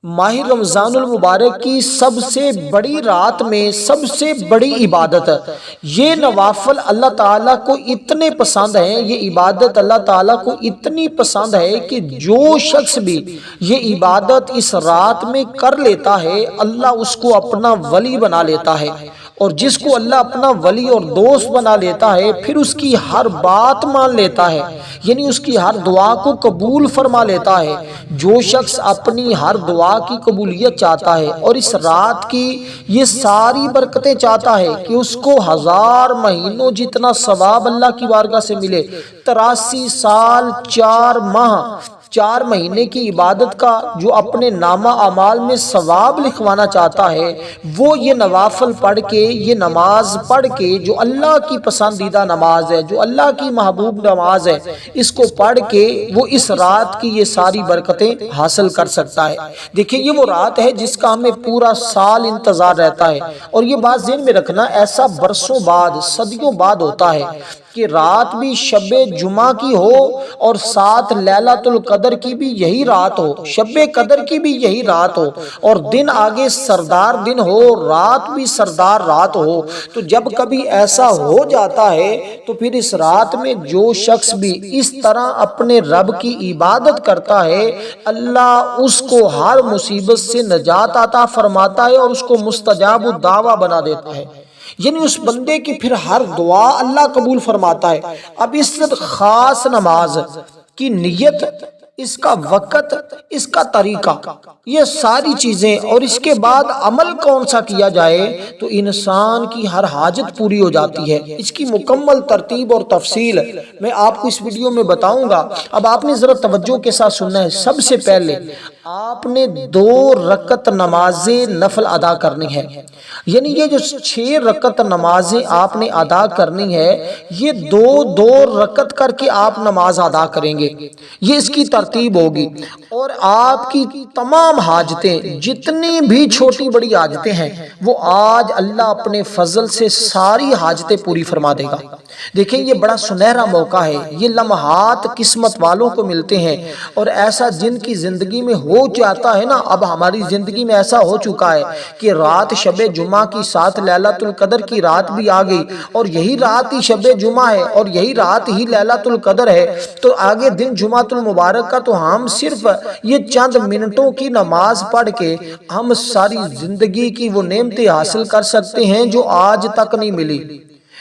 ماہ رمضان المبارک کی سب سے بڑی رات میں سب سے بڑی عبادت، یہ نوافل اللہ تعالیٰ کو اتنے پسند ہیں، یہ عبادت اللہ تعالیٰ کو اتنی پسند ہے کہ جو شخص بھی یہ عبادت اس رات میں کر لیتا ہے اللہ اس کو اپنا ولی بنا لیتا ہے، اور جس کو اللہ اپنا ولی اور دوست بنا لیتا ہے پھر اس کی ہر بات مان لیتا ہے، یعنی اس کی ہر دعا کو قبول فرما لیتا ہے۔ جو شخص اپنی ہر دعا کی قبولیت چاہتا ہے اور اس رات کی یہ ساری برکتیں چاہتا ہے کہ اس کو 1000 مہینوں جتنا ثواب اللہ کی بارگاہ سے ملے، 83 سال 4 ماہ 4 مہینے کی عبادت کا جو اپنے نامہ اعمال میں ثواب لکھوانا چاہتا ہے، وہ یہ نوافل پڑھ کے، یہ نماز پڑھ کے جو اللہ کی پسندیدہ نماز ہے، جو اللہ کی محبوب نماز ہے، اس کو پڑھ کے وہ اس رات کی یہ ساری برکتیں حاصل کر سکتا ہے۔ دیکھیں یہ وہ رات ہے جس کا ہمیں پورا سال انتظار رہتا ہے، اور یہ بات ذہن میں رکھنا ایسا برسوں بعد، صدیوں بعد ہوتا ہے کہ رات بھی شب جمعہ کی ہو اور ساتھ لیلۃ القدر کی بھی یہی رات ہو، شب قدر کی بھی یہی رات ہو، اور دن آگے سردار دن ہو، رات بھی سردار رات ہو۔ تو جب کبھی ایسا ہو جاتا ہے تو پھر اس رات میں جو شخص بھی اس طرح اپنے رب کی عبادت کرتا ہے اللہ اس کو ہر مصیبت سے نجات عطا فرماتا ہے اور اس کو مستجاب الدعوہ بنا دیتا ہے، یعنی اس بندے کی پھر ہر دعا اللہ قبول فرماتا ہے۔ اب اس خاص نماز کی نیت، اس کا وقت، اس کا طریقہ، یہ ساری چیزیں اور اس کے بعد عمل کون سا کیا جائے تو انسان کی ہر حاجت پوری ہو جاتی ہے، اس کی مکمل ترتیب اور تفصیل میں آپ کو اس ویڈیو میں بتاؤں گا۔ اب آپ نے ذرا توجہ کے ساتھ سننا ہے۔ سب سے پہلے آپ نے 2 رکعت نماز نفل ادا کرنی ہے، یعنی یہ جو 6 رکعت نمازیں آپ نے ادا کرنی ہے یہ 2 رکعت کر کے آپ نماز ادا کریں گے، یہ اس کی ترتیب ہوگی، اور آپ کی تمام حاجتیں جتنی بھی چھوٹی بڑی حاجتیں ہیں وہ آج اللہ اپنے فضل سے ساری حاجتیں پوری فرما دے گا۔ دیکھیں یہ بڑا سنہرا موقع ہے، یہ لمحات قسمت والوں کو ملتے ہیں، اور ایسا جن کی زندگی میں ہو جاتا ہے نا، اب ہماری زندگی میں ایسا ہو چکا ہے کہ رات شب جمعہ کی ساتھ لیلۃ القدر کی رات بھی آ گئی، اور یہی رات ہی شب جمعہ ہے اور یہی رات ہی لیلۃ القدر ہے، تو آگے دن جمعۃ المبارک کا تو ہم صرف یہ چند منٹوں کی نماز پڑھ کے ہم ساری زندگی کی وہ نعمتیں حاصل کر سکتے ہیں جو آج تک نہیں ملی۔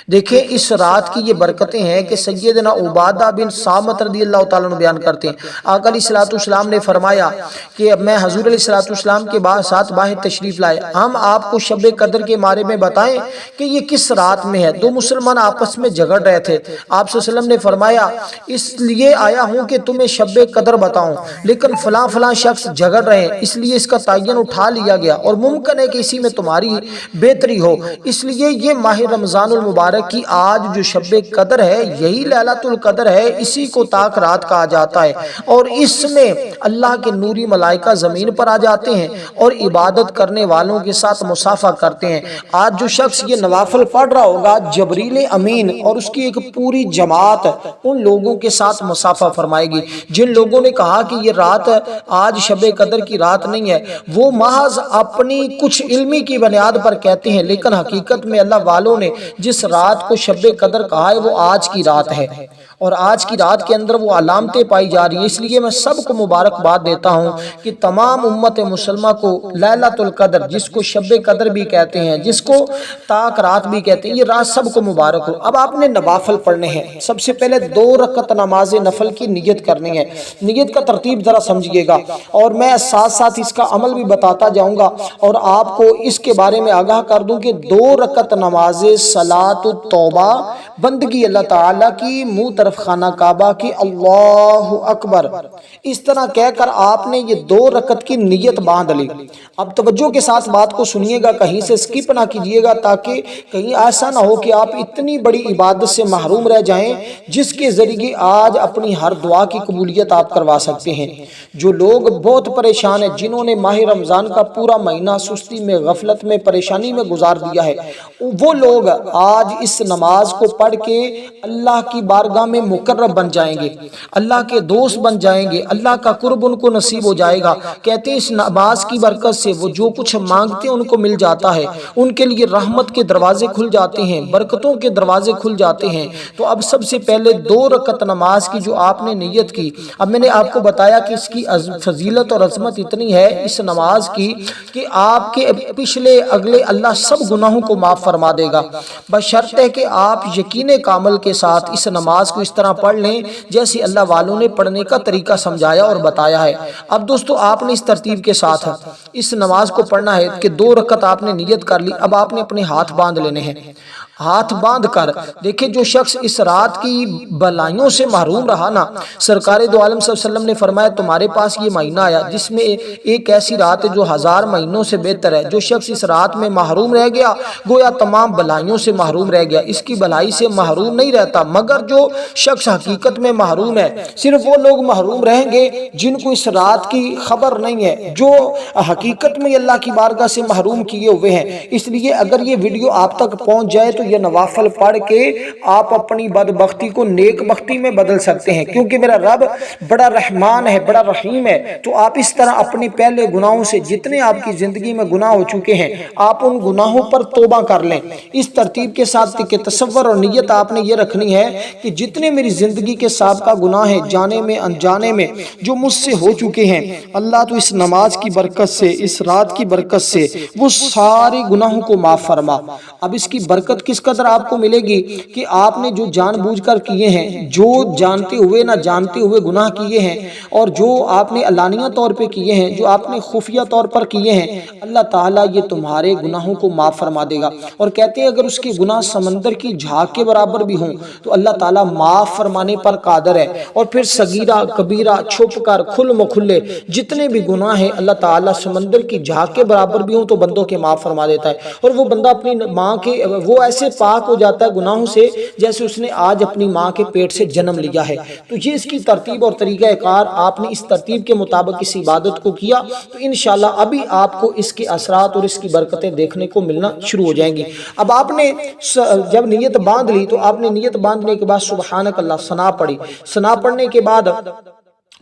دیکھیں اس رات کی یہ برکتیں ہیں کہ سیدنا عبادہ بن صامت رضی اللہ تعالیٰ عنہ بیان کرتے ہیں، آقا علیہ الصلوۃ والسلام نے فرمایا کہ میں حضور علیہ الصلوۃ والسلام کے ساتھ باہر تشریف لائے، ہم آپ کو شب قدر کے بارے میں بتائیں کہ یہ کس رات میں ہے۔ 2 مسلمان آپس میں جھگڑ رہے تھے، آپ صلی اللہ علیہ وسلم نے فرمایا اس لیے آیا ہوں کہ تمہیں شب قدر بتاؤں، لیکن فلاں فلاں شخص جھگڑ رہے ہیں اس لیے اس کا تعین اٹھا لیا گیا، اور ممکن ہے کہ اسی میں تمہاری بہتری ہو، اس لیے یہ ماہ رمضان المبارک کی آج جو شب قدر ہے یہی لیلۃ القدر ہے، اسی کو طاق رات کہا جاتا ہے، اور اس میں اللہ کے نوری ملائکہ زمین پر آ جاتے ہیں اور عبادت کرنے والوں کے ساتھ مصافحہ کرتے ہیں۔ آج جو شخص یہ نوافل پڑھ رہا ہوگا جبریل امین اور اس کی ایک پوری جماعت ان لوگوں کے ساتھ مصافحہ فرمائے گی جن لوگوں نے کہا کہ یہ رات آج شب قدر کی رات نہیں ہے، وہ محض اپنی کچھ علمی کی بنیاد پر کہتے ہیں، لیکن حقیقت میں اللہ والوں نے جس رات کو شب قدر کہا ہے وہ آج کی رات ہے، اور آج کی رات کے اندر وہ علامتیں پائی جا رہی ہیں۔ اس لیے میں سب کو مبارکباد دیتا ہوں کہ تمام امت مسلمہ کو لیلۃ القدر، جس کو شب قدر بھی کہتے ہیں، جس کو طاق رات بھی کہتے ہیں، یہ رات سب کو مبارک ہو۔ اب آپ نے نوافل پڑھنے ہیں، سب سے پہلے 2 رکعت نماز نفل کی نیت کرنی ہے۔ نیت کا ترتیب ذرا سمجھیے گا، اور میں ساتھ ساتھ اس کا عمل بھی بتاتا جاؤں گا، اور آپ کو اس کے بارے میں آگاہ کر دوں کہ 2 رکعت نماز صلاۃ التوبہ، بندگی اللہ تعالیٰ کی، منہ طرف خانہ کعبہ کی، اللہ اکبر، اس طرح کہہ کر آپ نے یہ 2 رکعت کی نیت باندھ لی۔ اب توجہ کے ساتھ بات کو سنیے گا، کہیں سے سکپ نہ کیجیے گا، تاکہ کہیں ایسا نہ ہو کہ آپ اتنی بڑی عبادت سے محروم رہ جائیں جس کے ذریعے آج اپنی ہر دعا کی قبولیت آپ کروا سکتے ہیں۔ جو لوگ بہت پریشان ہیں، جنہوں نے ماہ رمضان کا پورا مہینہ سستی میں، غفلت میں، پریشانی میں گزار دیا ہے، وہ لوگ آج اس نماز کو پڑھ کے اللہ کی بارگاہ میں میں مقرب بن جائیں گے، اللہ کے دوست بن جائیں گے، اللہ کا قرب ان کو نصیب ہو جائے گا۔ کہتے ہیں اس نماز کی برکت سے وہ جو کچھ مانگتے ہیں ان کو مل جاتا ہے، ان کے لیے رحمت کے دروازے کھل جاتے ہیں، برکتوں کے دروازے کھل جاتے ہیں۔ تو اب سب سے پہلے 2 رکعت نماز کی جو آپ نے نیت کی، اب میں نے آپ کو بتایا کہ اس کی فضیلت اور عظمت اتنی ہے اس نماز کی کہ آپ کے پچھلے اگلے اللہ سب گناہوں کو معاف فرما دے گا، بشرط ہے کہ آپ یقین کامل کے ساتھ اس نماز کو اس طرح پڑھ لیں جیسے اللہ والوں نے پڑھنے کا طریقہ سمجھایا اور بتایا ہے۔ اب دوستو آپ نے اس ترتیب کے ساتھ اس نماز کو پڑھنا ہے کہ 2 رکعت آپ نے نیت کر لی، اب آپ نے اپنے ہاتھ باندھ لینے ہیں۔ ہاتھ باندھ کر دیکھیں جو شخص اس رات کی بلائیوں سے محروم رہا نا، سرکار دو عالم صلی اللہ علیہ وسلم نے فرمایا تمہارے پاس یہ مہینہ آیا جس میں ایک ایسی رات ہے جو 1000 مہینوں سے بہتر ہے۔ جو شخص اس رات میں محروم رہ گیا گویا تمام بلائیوں سے محروم رہ گیا، اس کی بلائی سے محروم نہیں رہتا، مگر جو شخص حقیقت میں محروم ہے صرف وہ لوگ محروم رہیں گے جن کو اس رات کی خبر نہیں ہے، جو حقیقت میں اللہ کی بارگاہ سے محروم کیے ہوئے ہیں۔ اس لیے اگر یہ ویڈیو آپ تک پہنچ جائے تو یہ نوافل پڑھ کے آپ اپنی بدبختی کو نیک بختی میں بدل سکتے ہیں، کیونکہ میرا رب بڑا رحمان ہے، بڑا رحیم ہے۔ تو آپ اس طرح اپنے پہلے گناہوں سے جتنے آپ کی زندگی میں گناہ ہو چکے ہیں آپ ان گناہوں پر توبہ کر لیں اس ترتیب کے ساتھ کہ تصور اور نیت آپ نے یہ رکھنی ہے کہ جتنے میری زندگی کے سابقہ گناہ ہیں جانے میں انجانے میں جو مجھ سے ہو چکے ہیں، اللہ تو اس نماز کی برکت سے اس رات کی برکت سے وہ سارے گناہوں کو معاف فرما۔ اب اس کی برکت کس قدر آپ کو ملے گی کہ آپ نے جو جان بوجھ کر کیے ہیں، جو جانتے ہوئے نہ جانتے ہوئے گناہ کیے ہیں، اور جو آپ نے علانیہ طور پہ کیے ہیں، جو آپ نے خفیہ طور پر کیے ہیں، اللہ تعالیٰ یہ تمہارے گناہوں کو معاف فرما دے گا۔ اور کہتے ہیں اگر اس کے گناہ سمندر کی جھاگ کے برابر بھی ہوں تو اللہ تعالیٰ معاف فرمانے پر قادر ہے۔ اور پھر صغیرہ کبیرہ چھپ کر کھل مکھلے جتنے بھی گناہ ہیں اللہ تعالیٰ سمندر کی جھاگ کے برابر بھی ہوں تو بندوں کے معاف فرما دیتا ہے، اور وہ بندہ اپنی ماں کے وہ ایسے پاک ہو جاتا ہے گناہوں سے جیسے اس نے آج اپنی ماں کے پیٹ سے جنم لیا ہے۔ تو یہ اس کی ترتیب اور طریقہ کار، آپ نے اس ترتیب کے مطابق اس عبادت کو کیا تو انشاءاللہ ابھی آپ کو اس کے اثرات اور اس کی برکتیں دیکھنے کو ملنا شروع ہو جائیں گی۔ اب آپ نے جب نیت باندھ لی تو آپ نے نیت باندھنے کے بعد سبحانک اللہ ثنا پڑھی، ثنا پڑھنے کے بعد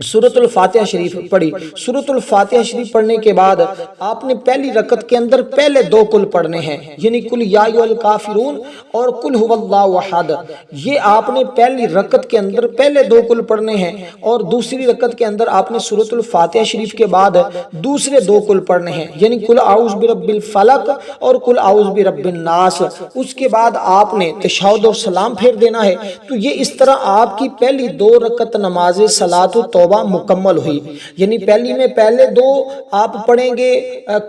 سورۃ الفاتحہ شریف پڑھی۔ سورۃ الفاتحہ شریف پڑھنے کے بعد آپ نے پہلی رکعت کے اندر پہلے 2 کل پڑھنے ہیں، یعنی کل یا ایھا الکافرون اور کل ھو اللہ احد۔ یہ آپ نے پہلی رکعت کے اندر پہلے 2 کل پڑھنے ہیں، اور دوسری رکعت کے اندر آپ نے سورۃ الفاتحہ شریف کے بعد دوسرے 2 کل پڑھنے ہیں، یعنی کل اعوذ برب الفلق اور کل اعوذ برب الناس۔ اس کے بعد آپ نے تشہد اور سلام پھیر دینا ہے۔ تو یہ اس طرح آپ کی پہلی 2 رکعت نماز صلاۃ التوبہ مکمل ہوئی، یعنی پہلی میں پہلے 2 آپ پڑھیں گے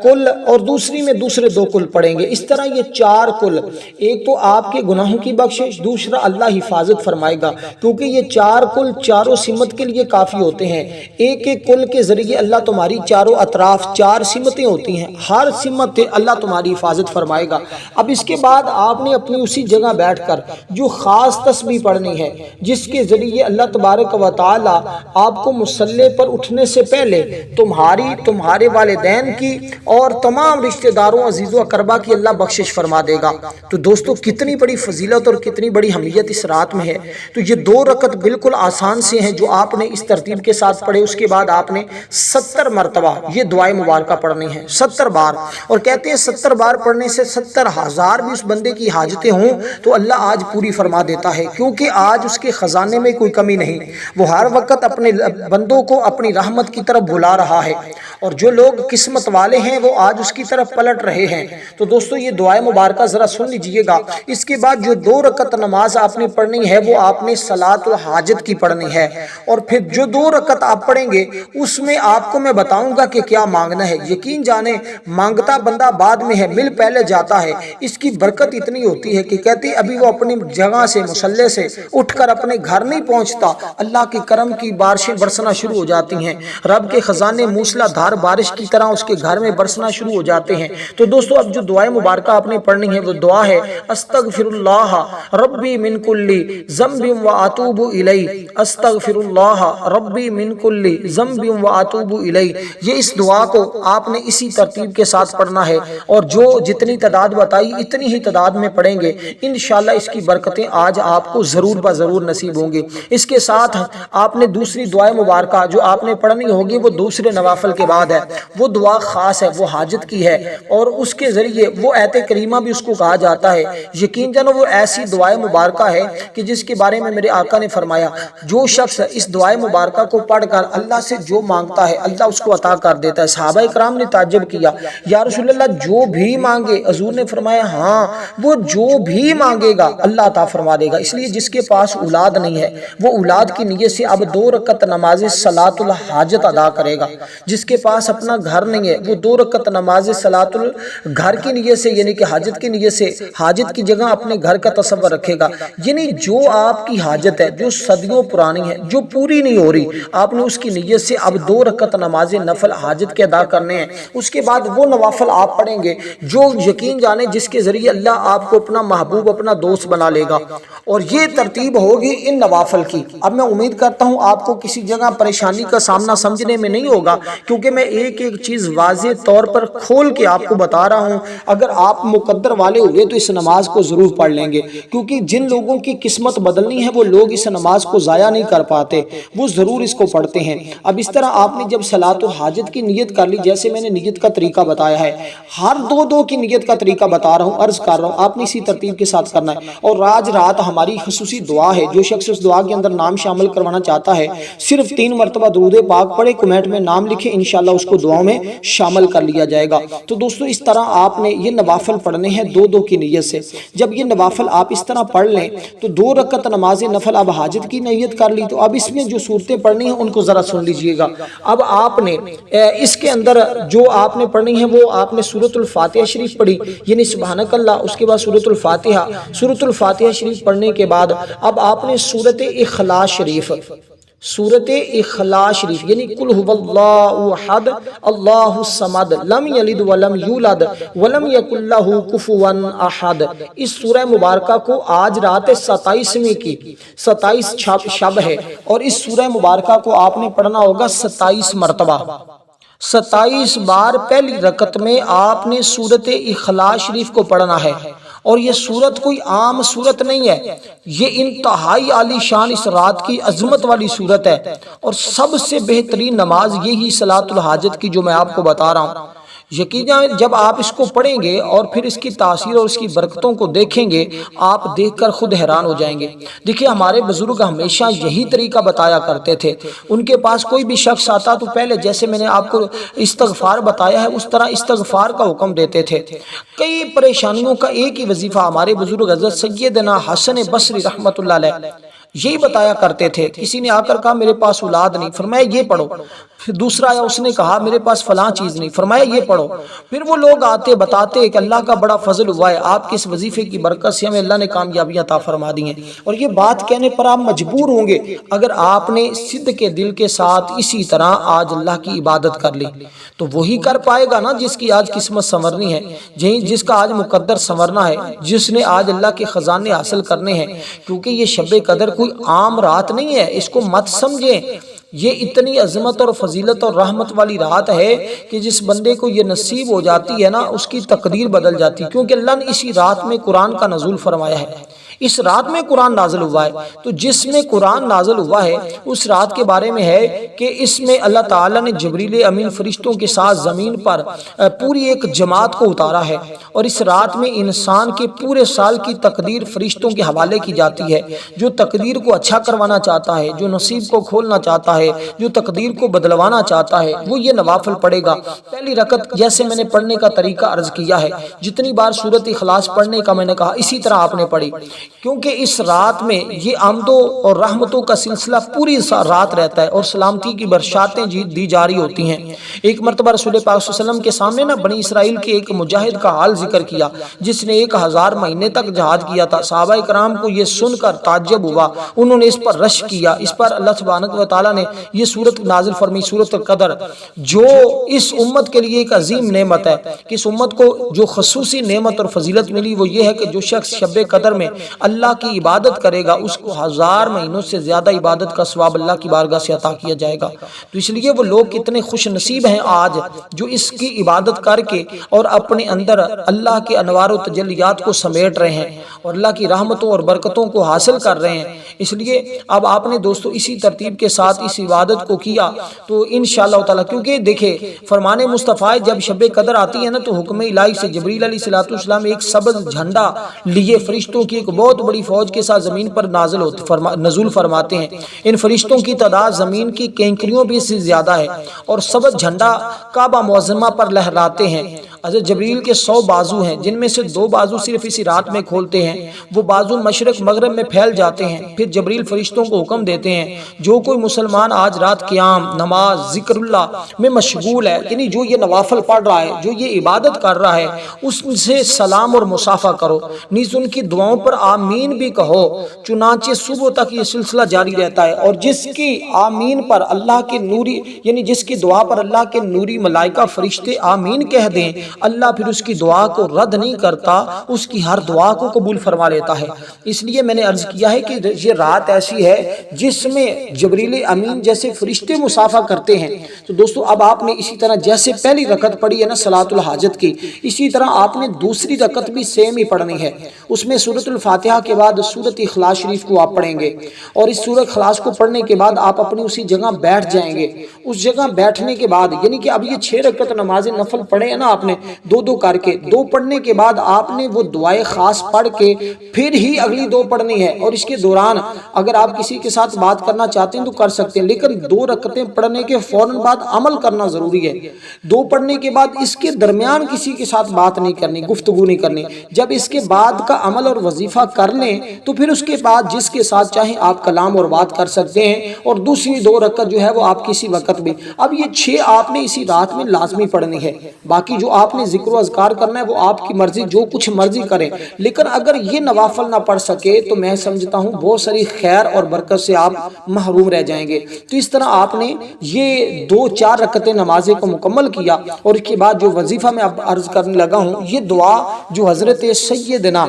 کل اور دوسری میں دوسرے 2 کل پڑھیں گے۔ اس طرح یہ 4 کل، ایک تو آپ کے گناہوں کی بخشش، دوسرا اللہ حفاظت فرمائے گا، کیونکہ یہ 4 کل چاروں سمت کے لیے کافی ہوتے ہیں۔ ایک ایک کل کے ذریعے اللہ تمہاری چاروں اطراف 4 سمتیں ہوتی ہیں، ہر سمت اللہ تمہاری حفاظت فرمائے گا۔ اب اس کے بعد آپ نے اپنی اسی جگہ بیٹھ کر جو خاص تسبیح پڑھنی ہے جس کے ذریعے اللہ تبارک و تعالی آپ کو مصلی پر اٹھنے سے پہلے تمہارے والدین کی اور تمام رشتہ داروں عزیز و اقربا کی اللہ بخشش فرما دے گا۔ تو دوستو کتنی بڑی فضیلت اور کتنی بڑی اہمیت اس رات میں ہے۔ تو یہ 2 رکعت بالکل آسان سے ہیں جو آپ نے اس ترتیب کے ساتھ پڑھے۔ اس کے بعد آپ نے 70 مرتبہ یہ دعائے مبارکہ پڑھنی ہے، 70 بار، اور کہتے ہیں 70 بار پڑھنے سے 70,000 بھی اس بندے کی حاجتیں ہوں تو اللہ آج پوری فرما دیتا ہے، کیونکہ آج اس کے خزانے میں کوئی کمی نہیں، وہ ہر وقت اپنے بندوں کو اپنی رحمت کی طرف بلا رہا ہے، اور جو لوگ قسمت والے ہیں وہ آج اس کی طرف پلٹ رہے ہیں۔ تو دوستو یہ دعائے مبارکہ ذرا سن لیجئے گا۔ اس کے بعد جو 2 رکعت نماز آپ نے پڑھنی ہے وہ آپ نے صلاۃ الحاجت کی پڑھنی ہے، اور پھر جو 2 رکعت آپ پڑھیں گے اس میں آپ کو میں بتاؤں گا کہ کیا مانگنا ہے۔ یقین جانیں مانگتا بندہ بعد میں ہے، مل پہلے جاتا ہے۔ اس کی برکت اتنی ہوتی ہے کہ کہتے ابھی وہ اپنی جگہ سے مصلی سے اٹھ کر اپنے گھر نہیں پہنچتا، اللہ کے کرم کی بارشیں برسنا شروع ہو جاتی ہیں، رب کے خزانے موسلا دھار اظہار بارش کی طرح اس کے گھر میں برسنا شروع ہو جاتے ہیں۔ تو دوستو اب جو دعائیں مبارکہ آپ نے پڑھنی ہے وہ دعا ہے استغفر اللہ ربی من کل ذنب و اتوب الیہ، استغفر اللہ ربی من کل ذنب و اتوب الیہ۔ یہ اس دعا کو آپ نے اسی ترتیب کے ساتھ پڑھنا ہے، اور جو جتنی تعداد بتائی اتنی ہی تعداد میں پڑھیں گے انشاءاللہ اس کی برکتیں آج آپ کو ضرور بضرور نصیب ہوں گی۔ اس کے ساتھ آپ نے دوسری دعائیں مبارکہ جو آپ نے پڑھنی ہوگی وہ دوسرے نوافل کے بعد ہے، وہ دعا خاص ہے، وہ حاجت کی ہے، اور اس کے ذریعے وہ آیت کریمہ بھی اس کو کہا جاتا ہے۔ یقین جانو وہ ایسی دعائیں مبارکہ ہے کہ جس کے بارے میں میرے آقا نے فرمایا جو شخص اس دعائیں مبارکہ کو پڑھ کر اللہ سے جو مانگتا ہے اللہ اس کو عطا کر دیتا ہے۔ صحابہ کرام نے تعجب کیا، یا رسول اللہ جو بھی مانگے؟ حضور نے فرمایا ہاں، وہ جو بھی مانگے گا اللہ عطا فرما دے گا۔ اس لیے جس کے پاس اولاد نہیں ہے وہ اولاد کی نیت سے اب 2 رکعت نماز صلاۃ الحاجت ادا کرے گا۔ جس کے پاس اپنا گھر نہیں ہے وہ 2 رکعت نماز صلاۃ الگھر کی نیت سے، یعنی کہ حاجت کی نیت سے حاجت کی جگہ اپنے گھر کا تصور رکھے گا۔ یعنی جو آپ کی حاجت ہے جو صدیوں پرانی ہے جو پوری نہیں ہو رہی، آپ نے اس کی نیت سے اب 2 رکعت نماز نفل حاجت کے ادا کرنے ہیں۔ اس کے بعد وہ نوافل آپ پڑھیں گے جو یقین جانے جس کے ذریعے اللہ آپ کو اپنا محبوب اپنا دوست بنا لے گا، اور یہ ترتیب ہوگی ان نوافل کی۔ اب میں امید کرتا ہوں آپ کو کسی جگہ پریشانی کا سامنا سمجھنے میں نہیں ہوگا، کیونکہ میں ایک ایک چیز واضح طور پر کھول کے آپ کو بتا رہا ہوں۔ اگر آپ مقدر والے ہوئے تو اس نماز کو ضرور پڑھ لیں گے، کیونکہ جن لوگوں کی قسمت بدلنی ہے وہ لوگ اس نماز کو ضائع نہیں کر پاتے، وہ ضرور اس کو پڑھتے ہیں۔ اب اس طرح آپ نے جب صلاۃ الحاجت کی نیت کر لی، جیسے میں نے نیت کا طریقہ بتایا ہے، ہر دو کی نیت کا طریقہ بتا رہا ہوں، عرض کر رہا ہوں، آپ نے اسی ترتیب کے ساتھ کرنا ہے۔ اور آج رات ہماری خصوصی دعا ہے، جو شخص اس دعا کے اندر نام شامل کروانا چاہتا ہے صرف 3 مرتبہ درود پاک پڑھے، کمنٹ میں نام لکھے، انشاءاللہ اس کو دعاؤں میں شامل کر لیا جائے گا۔ تو دوستو اس طرح آپ نے یہ نوافل پڑھنے ہیں 2 کی نیت سے۔ جب یہ نوافل آپ اس طرح پڑھ لیں تو 2 رکعت نماز نفل اب حاجت کی نیت کر لی، تو اب اس میں جو صورتیں پڑھنی ہیں ان کو ذرا سن لیجئے گا۔ اب آپ نے اس کے اندر جو آپ نے پڑھنی ہے وہ آپ نے سورۃ الفاتحہ شریف پڑھی، یعنی سبحانک اللہ، اس کے بعد سورۃ الفاتحہ شریف پڑھنے کے بعد اب آپ نے سورۃ اخلاص شریف یعنی قل هو اللہ احد اللہ الصمد لم یلد ولم یولد ولم یکن لہ کفوا احد، اس سورہ مبارکہ کو آج رات 27 شب ہے، اور اس سورہ مبارکہ کو آپ نے پڑھنا ہوگا 27 مرتبہ، 27 بار پہلی رکعت میں آپ نے سورۃ اخلاص شریف کو پڑھنا ہے۔ اور یہ سورت کوئی عام سورت نہیں ہے، یہ انتہائی عالی شان اس رات کی عظمت والی سورت ہے، اور سب سے بہترین نماز یہی صلاۃ الحاجت کی جو میں آپ کو بتا رہا ہوں۔ یقیناً جب آپ اس کو پڑھیں گے اور پھر اس کی تاثیر اور اس کی برکتوں کو دیکھیں گے، آپ دیکھ کر خود حیران ہو جائیں گے۔ دیکھیں ہمارے بزرگ ہمیشہ یہی طریقہ بتایا کرتے تھے، ان کے پاس کوئی بھی شخص آتا تو پہلے جیسے میں نے آپ کو استغفار بتایا ہے اس طرح استغفار کا حکم دیتے تھے۔ کئی پریشانیوں کا ایک ہی وظیفہ ہمارے بزرگ حضرت سیدنا حسن بصری رحمۃ اللہ علیہ یہی بتایا کرتے تھے۔ کسی نے آ کر کہا میرے پاس اولاد نہیں، فرمایا یہ پڑھو۔ پھر دوسرا آیا، اس نے کہا میرے پاس فلاں چیز نہیں، فرمایا یہ پڑھو۔ پھر وہ لوگ آتے بتاتے کہ اللہ کا بڑا فضل ہوا ہے، آپ کے اس وظیفے کی برکت سے ہمیں اللہ نے کامیابیاں عطا فرما دی ہیں، اور یہ بات کہنے پر آپ مجبور ہوں گے اگر آپ نے صدق کے دل کے ساتھ اسی طرح آج اللہ کی عبادت کر لی، تو وہی کر پائے گا نا جس کی آج قسمت سنورنی ہے، جس کا آج مقدر سنورنا ہے، جس نے آج اللہ کے خزانے حاصل کرنے ہیں۔ کیونکہ یہ شب قدر کوئی عام رات نہیں ہے، اس کو مت سمجھیں، یہ اتنی عظمت اور فضیلت اور رحمت والی رات ہے کہ جس بندے کو یہ نصیب ہو جاتی ہے نا اس کی تقدیر بدل جاتی ہے، کیونکہ اللہ نے اسی رات میں قرآن کا نزول فرمایا ہے، اس رات میں قرآن نازل ہوا ہے۔ تو جس میں قرآن نازل ہوا ہے اس رات کے بارے میں ہے کہ اس میں اللہ تعالیٰ نے جبریل امین فرشتوں کے ساتھ زمین پر پوری ایک جماعت کو اتارا ہے، اور اس رات میں انسان کے پورے سال کی تقدیر فرشتوں کے حوالے کی جاتی ہے۔ جو تقدیر کو اچھا کروانا چاہتا ہے، جو نصیب کو کھولنا چاہتا ہے، جو تقدیر کو بدلوانا چاہتا ہے، وہ یہ نوافل پڑھے گا۔ پہلی رکعت جیسے میں نے پڑھنے کا طریقہ عرض کیا ہے، جتنی بار سورۃ اخلاص پڑھنے کا میں نے کہا اسی طرح آپ نے پڑھی۔ کیونکہ اس رات میں یہ آمدوں اور رحمتوں کا سلسلہ پوری رات رہتا ہے اور سلامتی کی برشاتیں دی جاری ہوتی ہیں۔ ایک مرتبہ رسول پاک صلی اللہ علیہ وسلم کے سامنے نہ بنی اسرائیل کے ایک مجاہد کا حال ذکر کیا جس نے 1000 مہینے تک جہاد کیا تھا۔ صحابہ کرام کو یہ سن کر تعجب ہوا، انہوں نے اس پر رشک کیا۔ اس پر اللہ سبحانہ و تعالیٰ نے یہ سورت نازل فرمی، سورت القدر، جو اس امت کے لیے ایک عظیم نعمت ہے کہ اس امت کو جو خصوصی نعمت اور فضیلت ملی وہ یہ ہے کہ جو شخص شب قدر میں اللہ کی عبادت کرے گا اس کو 1000 مہینوں سے زیادہ عبادت کا ثواب اللہ کی بارگاہ سے عطا کیا جائے گا۔ تو اس لیے وہ لوگ کتنے خوش نصیب ہیں آج جو اس کی عبادت کر کے اور اپنے اندر اللہ کے انوار و تجلیات کو سمیٹ رہے ہیں اور اللہ کی رحمتوں اور برکتوں کو حاصل کر رہے ہیں۔ اس لیے اب آپ نے دوستو اسی ترتیب کے ساتھ اس عبادت کو کیا تو انشاءاللہ تعالیٰ، کیونکہ دیکھیں فرمان مصطفیٰ جب شب قدر آتی ہے نا تو حکم الہی سے جبریل علیہ السلام ایک سبز جھنڈا لیے فرشتوں کی ایک بہت بڑی فوج کے ساتھ زمین پر نزول فرماتے ہیں۔ ان فرشتوں کی تعداد زمین کی کینکریوں بھی سے زیادہ ہے اور سبز جھنڈا کعبہ معظمہ پر لہراتے ہیں۔ حضرت جبریل کے 100 بازو ہیں جن میں سے 2 بازو صرف اسی رات میں کھولتے ہیں، وہ بازو مشرق مغرب میں پھیل جاتے ہیں۔ پھر جبریل فرشتوں کو حکم دیتے ہیں جو کوئی مسلمان آج رات قیام، نماز، ذکر اللہ میں مشغول ہے، یعنی جو یہ نوافل پڑھ رہا ہے، جو یہ عبادت کر رہا ہے، اس سے سلام اور مصافحہ کرو، نیز ان کی دعاؤں پر آمین بھی کہو۔ چنانچہ صبح تک یہ سلسلہ جاری رہتا ہے اور جس کی آمین پر اللہ کے نوری، یعنی جس کی دعا پر اللہ کے نوری ملائکہ فرشتے آمین کہہ دیں، اللہ پھر اس کی دعا کو رد نہیں کرتا، اس کی ہر دعا کو قبول فرما لیتا ہے۔ اس لیے میں نے عرض کیا ہے کہ یہ رات ایسی ہے جس میں جبریل امین جیسے فرشتے مصافحہ کرتے ہیں۔ تو دوستو اب آپ نے اسی طرح جیسے پہلی رکعت پڑھی ہے نا صلاۃ الحاجت کی، اسی طرح آپ نے دوسری رکعت بھی سیم ہی پڑھنی ہے۔ اس میں سورۃ الفاتحہ کے بعد سورۃ اخلاص شریف کو آپ پڑھیں گے اور اس سورۃ اخلاص کو پڑھنے کے بعد آپ اپنی اسی جگہ بیٹھ جائیں گے۔ اس جگہ بیٹھنے کے بعد یعنی کہ اب یہ 6 رکعت نماز نفل پڑھے ہیں نا آپ نے 2 کر کے، 2 پڑھنے کے بعد آپ نے وہ دعائے خاص پڑھ کے پھر ہی اگلی 2 پڑھنی ہے، اور اس کے دوران اگر آپ کسی کے ساتھ بات کرنا چاہتے ہیں تو کر سکتے ہیں، لیکن 2 رکعتیں پڑھنے کے فوراً بعد عمل کرنا ضروری ہے۔ 2 پڑھنے کے بعد اس کے درمیان کسی کے ساتھ بات نہیں کرنی، گفتگو نہیں کرنی۔ جب اس کے بعد کا عمل اور وظیفہ کر لیں تو پھر اس کے بعد جس کے ساتھ چاہیں آپ کلام اور بات کر سکتے ہیں، اور دوسری 2 رکعت جو ہے وہ آپ کسی وقت بھی۔ اب یہ 6 آپ نے اسی رات میں لازمی پڑھنی ہے، باقی جو آپ نے ذکر و اذکار کرنا ہے وہ آپ کی مرضی، جو کچھ مرضی کریں، لیکن اگر یہ نوافل نہ پڑھ سکے تو میں سمجھتا ہوں بہت ساری خیر اور برکت سے آپ محروم رہ جائیں گے۔ تو اس طرح آپ نے یہ 2-4 رکعتیں نمازیں کو مکمل کیا، اور اس کے بعد جو وظیفہ میں اب عرض کرنے لگا ہوں، یہ دعا جو حضرت سیدنا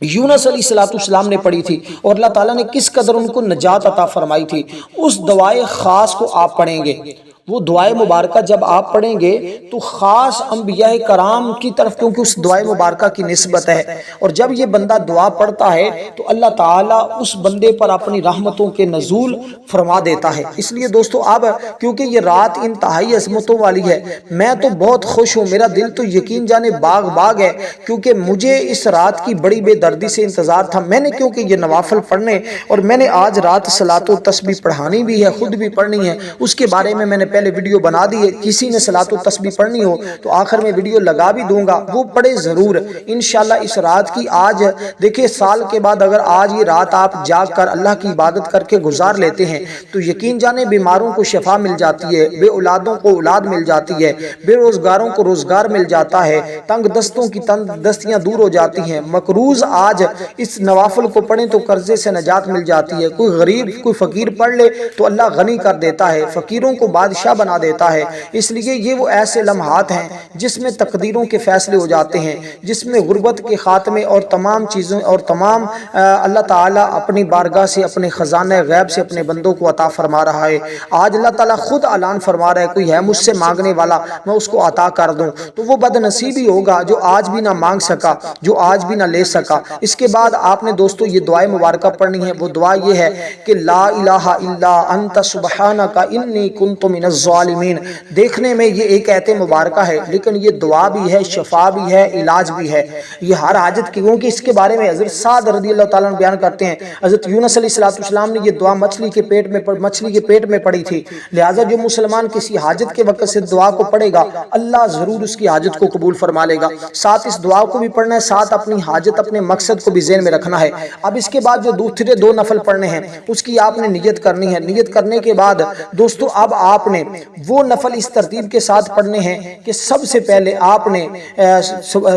یونس علیہ السلام نے پڑھی تھی اور اللہ تعالیٰ نے کس قدر ان کو نجات عطا فرمائی تھی، اس دعائے خاص کو آپ پڑھیں گے۔ وہ دعائے مبارکہ جب آپ پڑھیں گے تو خاص انبیاء کرام کی طرف، کیونکہ اس دعائے مبارکہ کی نسبت ہے، اور جب یہ بندہ دعا پڑھتا ہے تو اللہ تعالیٰ اس بندے پر اپنی رحمتوں کے نزول فرما دیتا ہے۔ اس لیے دوستو اب کیونکہ یہ رات انتہائی عظمتوں والی ہے، میں تو بہت خوش ہوں، میرا دل تو یقین جانے باغ باغ ہے، کیونکہ مجھے اس رات کی بڑی بے دردی سے انتظار تھا۔ میں نے کیونکہ یہ نوافل پڑھنے اور میں نے آج رات صلاۃ و تسبیح پڑھانی بھی ہے، خود بھی پڑھنی ہے، اس کے بارے میں نے پہلے ویڈیو بنا دی ہے، کسی نے صلاۃ و تسبیح پڑھنی ہو تو آخر میں ویڈیو لگا بھی دوں گا، وہ پڑھے ضرور انشاءاللہ۔ اس رات کی آج دیکھیں سال کے بعد اگر آج یہ رات آپ جاگ کر اللہ کی عبادت کر کے گزار لیتے ہیں تو یقین جانے بیماروں کو شفا مل جاتی ہے، بے اولادوں کو اولاد مل جاتی ہے، بے روزگاروں کو روزگار مل جاتا ہے، تنگ دستوں کی تنگ دستیاں دور ہو جاتی ہیں، مقروض آج اس نوافل کو پڑھیں تو قرضے سے نجات مل جاتی ہے، کوئی غریب کوئی فقیر پڑھ لے تو اللہ غنی کر دیتا ہے، فقیروں کو بادشاہ بنا دیتا ہے۔ اس لیے یہ وہ ایسے لمحات ہیں جس میں تقدیروں کے فیصلے ہو جاتے ہیں، جس میں غربت کے خاتمے اور تمام چیزوں اور تمام اللہ تعالیٰ اپنی بارگاہ سے اپنے خزانہ غیب سے اپنے بندوں کو عطا فرما رہا ہے۔ آج اللہ تعالیٰ خود اعلان فرما رہا ہے کوئی ہے مجھ سے مانگنے والا میں اس کو عطا کر دوں، تو وہ بد نصیب ہی ہوگا جو آج بھی نہ مانگ سکا، جو آج بھی نہ لے سکا۔ اس کے بعد آپ نے دوستو یہ دعائے مبارکہ پڑھنی ہے، وہ دعا یہ ہے کہ لا الہ الا انت سبحانک انی کنت من الظالمین۔ دیکھنے میں یہ ایک آیت مبارکہ ہے لیکن یہ دعا بھی ہے، شفا بھی ہے، علاج بھی ہے، یہ ہر حاجت کی، کیونکہ اس کے بارے میں حضرت سعد رضی اللہ تعالیٰ عنہ بیان کرتے ہیں حضرت یونس علیہ السلام نے یہ دعا مچھلی کے پیٹ میں پڑی تھی، لہٰذا جو مسلمان کسی حاجت کے وقت سے دعا کو پڑھے گا اللہ ضرور اس کی حاجت کو قبول فرما لے گا۔ ساتھ اس دعا کو بھی پڑھنا ہے، ساتھ اپنی حاجت اپنے مقصد کو بھی ذہن میں رکھنا ہے۔ اب اس کے بعد جو دوسرے 2 نفل پڑھنے ہیں اس کی آپ نے نیت کرنی ہے۔ نیت کرنے کے بعد دوستو اب آپ نے وہ نفل اس ترتیب کے ساتھ پڑھنے ہیں کہ سب سے پہلے آپ نے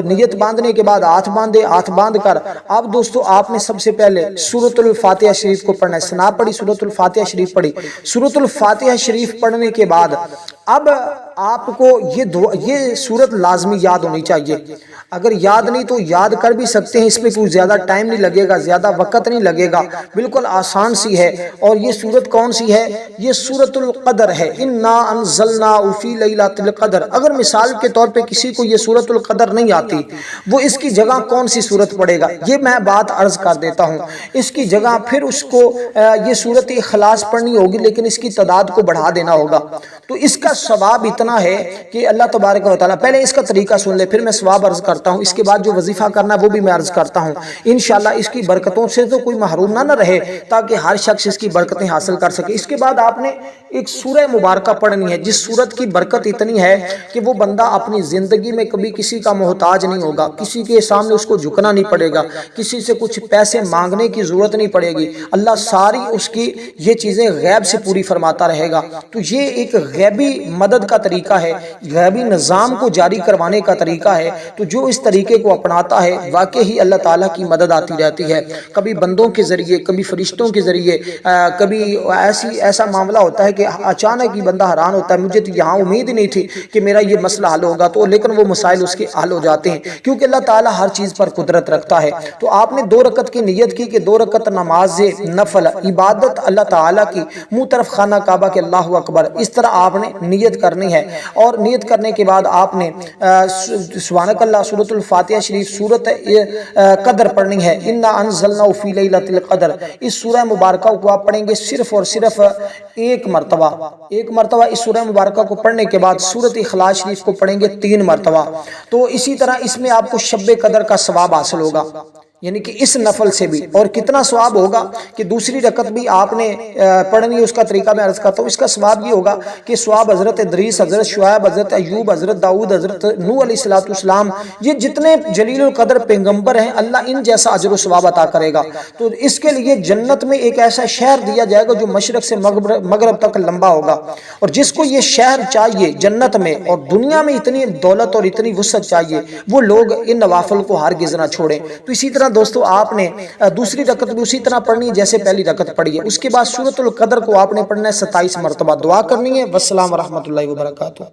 نیت باندھنے کے بعد ہاتھ باندھے، ہاتھ باندھ کر اب دوستو آپ نے سب سے پہلے سورۃ الفاتحہ شریف کو پڑھنا ہے۔ ثنا پڑھی، سورۃ الفاتحہ شریف پڑھی۔ سورۃ الفاتحہ شریف پڑھنے کے بعد اب آپ کو یہ سورت لازمی یاد ہونی چاہیے۔ اگر یاد نہیں تو یاد کر بھی سکتے ہیں، اس میں کوئی زیادہ ٹائم نہیں لگے گا، زیادہ وقت نہیں لگے گا، بالکل آسان سی ہے۔ اور یہ سورت کون سی ہے؟ یہ سورۃ القدر ہے۔ انا انزلناہ فی لیلۃ القدر۔ اگر مثال کے طور پہ کسی کو یہ سورۃ القدر نہیں آتی، وہ اس کی جگہ کون سی سورت پڑھے گا؟ یہ میں بات عرض کر دیتا ہوں۔ اس کی جگہ پھر اس کو یہ سورۃ اخلاص پڑھنی ہوگی، لیکن اس کی تعداد کو بڑھا دینا ہوگا۔ تو اس کا ثواب اتنا ہے کہ اللہ تبارک و تعالیٰ، پہلے اس کا طریقہ سن لے پھر میں ثواب عرض کرتا ہوں، اس کے بعد جو وظیفہ کرنا ہے وہ بھی میں عرض کرتا ہوں۔ انشاءاللہ اس کی برکتوں سے تو کوئی محروم نہ رہے، تاکہ ہر شخص اس کی برکتیں حاصل کر سکے۔ اس کے بعد آپ نے ایک سورہ مبارکہ پڑھنی ہے جس سورت کی برکت اتنی ہے کہ وہ بندہ اپنی زندگی میں کبھی کسی کا محتاج نہیں ہوگا، کسی کے سامنے اس کو جھکنا نہیں پڑے گا، کسی سے کچھ پیسے مانگنے کی ضرورت نہیں پڑے گی، اللہ ساری اس کی یہ چیزیں غیب سے پوری فرماتا رہے گا۔ تو یہ ایک غیبی مدد کا طریقہ ہے، غیبی نظام کو جاری کروانے کا طریقہ ہے۔ تو جو اس طریقے کو اپناتا ہے واقعی اللہ تعالیٰ کی مدد آتی رہتی ہے، کبھی بندوں کے ذریعے، کبھی فرشتوں کے ذریعے، کبھی ایسا معاملہ ہوتا ہے کہ اچانک ہی بندہ حیران ہوتا ہے، مجھے تو یہاں امید ہی نہیں تھی کہ میرا یہ مسئلہ حل ہوگا، تو لیکن وہ مسائل اس کے حل ہو جاتے ہیں، کیونکہ اللہ تعالیٰ ہر چیز پر قدرت رکھتا ہے۔ تو آپ نے 2 رکعت کی نیت کی کہ 2 رکعت نماز نفل عبادت اللہ تعالیٰ کی، منہ طرف خانہ کعبہ کے اللہ اکبر، اس طرح آپ نے نیت کرنی ہے۔ اور نیت کرنے کے بعد آپ نے سبحانک اللہ، سورۃ الفاتحہ شریف، سورۃ قدر پڑھنی ہے، انا انزلناہ فی لیلۃ القدر۔ اس سورہ مبارکہ کو آپ پڑھیں گے صرف اور صرف 1 مرتبہ۔ 1 مرتبہ اس سورہ مبارکہ کو پڑھنے کے بعد سورۃ اخلاص شریف کو پڑھیں گے 3 مرتبہ۔ تو اسی طرح اس میں آپ کو شب قدر کا ثواب حاصل ہوگا، یعنی کہ اس نفل سے بھی۔ اور کتنا ثواب ہوگا کہ دوسری رکعت بھی آپ نے پڑھنی ہے، اس کا طریقہ میں عرض کرتا ہوں۔ اس کا ثواب یہ ہوگا کہ ثواب حضرت ادریس، حضرت شعیب، حضرت ایوب، حضرت داؤد، حضرت نوح علیہ السلام، یہ جتنے جلیل القدر پیغمبر ہیں، اللہ ان جیسا اجر و ثواب عطا کرے گا۔ تو اس کے لیے جنت میں ایک ایسا شہر دیا جائے گا جو مشرق سے مغرب تک لمبا ہوگا، اور جس کو یہ شہر چاہیے جنت میں، اور دنیا میں اتنی دولت اور اتنی وسعت چاہیے، وہ لوگ ان نوافل کو ہرگز نہ چھوڑیں۔ تو اسی طرح دوستو آپ نے دوسری رکعت بھی اسی طرح پڑھنی ہے جیسے پہلی رکعت پڑھی ہے۔ اس کے بعد سورۃ القدر کو آپ نے پڑھنا ہے 27 مرتبہ، دعا کرنی ہے۔ والسلام ورحمۃ اللہ وبرکاتہ۔